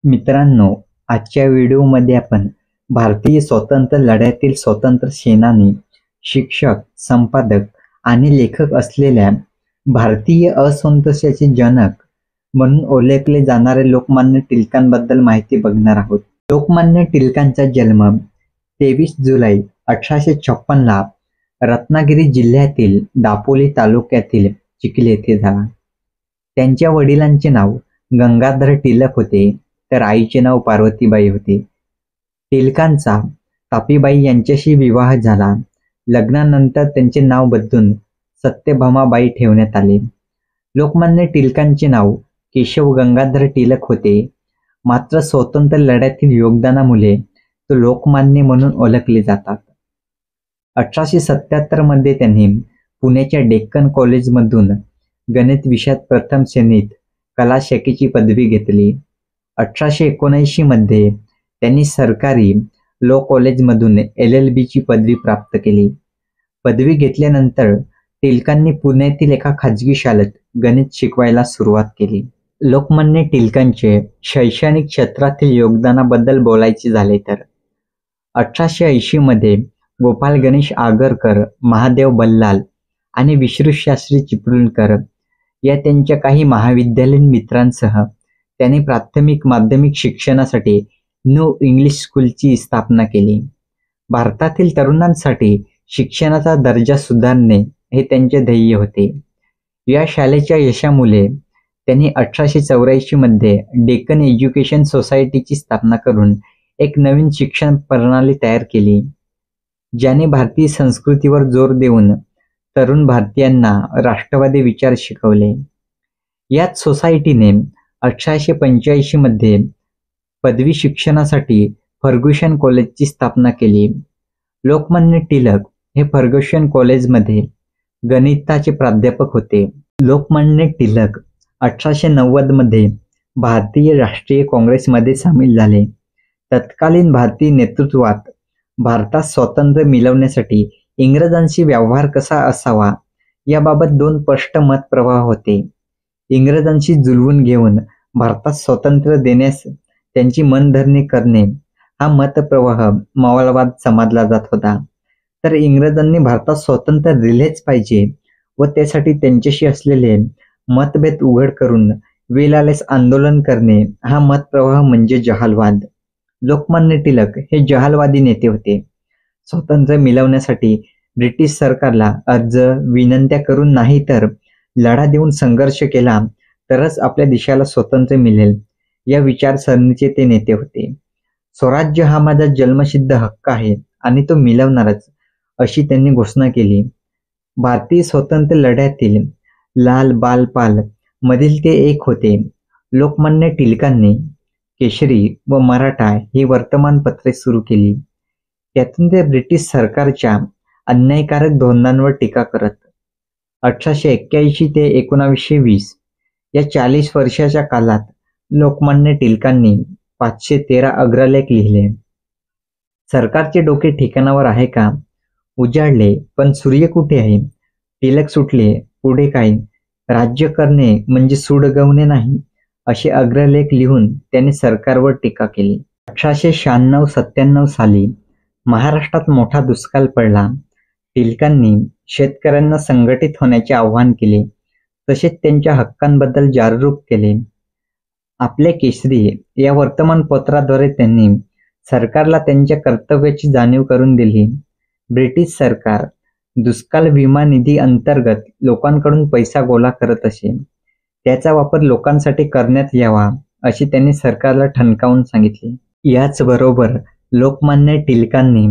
मित्रांनो, आजच्या व्हिडिओमध्ये आपण भारतीय स्वातंत्र्य लढ्यातील स्वातंत्र्य सेनानी, शिक्षक, संपादक आणि लेखक असलेल्या भारतीय असंतोषाचे जनक म्हणून ओळखले जाणारे लोकमान्य टिळकांबद्दल माहिती बघणार आहोत. लोकमान्य टिळकांचा जन्म 23 जुलै 1856 ला रत्नागिरी जिल्ह्यातील दापोली तालुक्यातील चिखली येथे झाला. त्यांच्या वडिलांचे नाव गंगाधर टिळक होते, तर आईचे नाव पार्वतीबाई होते. टिळकांचा तापीबाई यांच्याशी विवाह झाला. लग्नानंतर त्यांचे नाव बदलून सत्यभामाबाई ठेवण्यात आले. लोकमान्य टिळकांचे नाव केशव गंगाधर टिळक होते, मात्र स्वातंत्र्य लढ्यातील योगदानामुळे तो लोकमान्य म्हणून ओळखले जातात. 1877 मध्ये त्यांनी पुण्याच्या डेक्कन कॉलेजमधून गणित विषयात प्रथम श्रेणीत कला शाखेची पदवी घेतली. 1879 मध्ये त्यांनी सरकारी लॉ कॉलेजमधून LLB ची पदवी प्राप्त केली. पदवी घेतल्यानंतर टिळकांनी पुण्यातील एका खाजगी शाळेत गणित शिकवायला सुरुवात केली. लोकमान्य टिळकांचे शैक्षणिक क्षेत्रातील योगदानाबद्दल बोलायचे झाले तर 1880 मध्ये गोपाल गणेश आगरकर, महादेव बल्लाळ आणि विष्णुशास्त्री चिपळूणकर या त्यांच्या काही महाविद्यालयीन मित्रांसह त्यांनी प्राथमिक माध्यमिक शिक्षणासाठी न्यू इंग्लिश स्कूलची स्थापना केली. भारतातील तरुणांसाठी शिक्षणाचा दर्जा सुधारणे हे त्यांचे ध्येय होते. या शाळेच्या यशामुळे त्यांनी 1884 मध्ये डेक्कन एज्युकेशन सोसायटीची स्थापना करून एक नवीन शिक्षण प्रणाली तयार केली, ज्याने भारतीय संस्कृतीवर जोर देऊन तरुण भारतीयांना राष्ट्रवादी विचार शिकवले. याच सोसायटीने 1885 मध्ये पदवी शिक्षणासाठी फर्ग्युसन कॉलेजची स्थापना केली. लोकमान्य टिळक हे फर्ग्युसन कॉलेजमध्ये गणिताचे प्राध्यापक होते. लोकमान्य टिळक 1890 मध्ये भारतीय राष्ट्रीय काँग्रेसमध्ये सामील झाले. तत्कालीन भारतीय नेतृत्वात भारतात स्वातंत्र्य मिळवण्यासाठी इंग्रजांशी व्यवहार कसा असावा याबाबत दोन स्पष्ट मतप्रवाह होते. इंग्रजांशी जुळवून घेऊन भारतात स्वातंत्र्य देण्यास त्यांची मनधरणी करणे हा मतप्रवाह मौलवाद समजला जात होता, तर इंग्रजांनी भारतात स्वातंत्र्य दिलेच पाहिजे व त्यासाठी त्यांच्याशी असलेले मतभेद उघड करून वेळ आल्यास आंदोलन करणे हा मतप्रवाह म्हणजे जहालवाद. लोकमान्य टिळक हे जहालवादी नेते होते. स्वातंत्र्य मिळवण्यासाठी ब्रिटिश सरकारला अर्ज विनंत्या करून नाही तर लढा देऊन संघर्ष केला तरच आपल्या देशाला स्वातंत्र्य मिळेल या विचारसरणीचे ते नेते होते. स्वराज्य हा माझा जन्मसिद्ध हक्क आहे आणि तो मिळवणारच, अशी त्यांनी घोषणा केली. भारतीय स्वातंत्र्य लढ्यातील लाल बाल पाल मधील ते एक होते. लोकमान्य टिळकांनी केसरी व मराठा ही वर्तमानपत्रे सुरू केली. त्यातून ते ब्रिटिश सरकारच्या अन्यायकारक धोरणांवर टीका करत. 1881 ते 1920 या 40 वर्षाच्या काळात लोकमान्य टिळकांनी 513 अग्रलेख लिहिले. सरकारचे डोके ठिकाणावर आहे का? उजाडले पण सूर्य कुठे आहे? टिळक सुटले, पुढे काय? राज्य करणे म्हणजे सूड गवणे नाही, असे अग्रलेख लिहून त्यांनी सरकारवर टीका केली. 1896-97 साली महाराष्ट्रात मोठा दुष्काळ पडला. टिळकांनी शेतकऱ्यांना संघटित होण्याचे आवाहन केले, तसेच त्यांच्या हक्कांबद्दल जागरूक केले. आपल्या केसरी या वर्तमानपत्राद्वारे त्यांनी सरकारला त्यांच्या कर्तव्याची जाणीव करून दिली. ब्रिटिश सरकार दुष्काळ विमा निधी अंतर्गत लोकांकडून पैसा गोळा करत असे, त्याचा वापर लोकांसाठी करण्यात यावा असे त्यांनी सरकारला ठणकावून सांगितले. याचबरोबर लोकमान्य टिळकांनी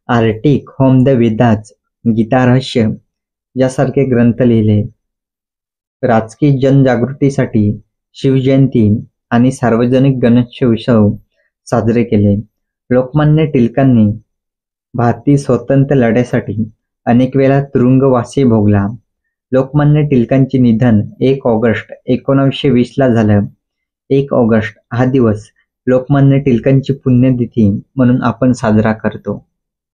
Arctic home the Vedas, Gita Rahasya यासारखे ग्रंथ लिहिले. राजकीय जनजागृतीसाठी शिवजयंती आणि सार्वजनिक गणेशोत्सव साजरे केले. लोकमान्य टिळकांनी भारतीय स्वातंत्र्य लढ्यासाठी अनेक वेळा तुरुंगवासही भोगला. लोकमान्य टिळकांचे निधन 1 ऑगस्ट 1920 ला झालं. 1 ऑगस्ट हा दिवस लोकमान्य टिळकांची पुण्यतिथी म्हणून आपण साजरा करतो.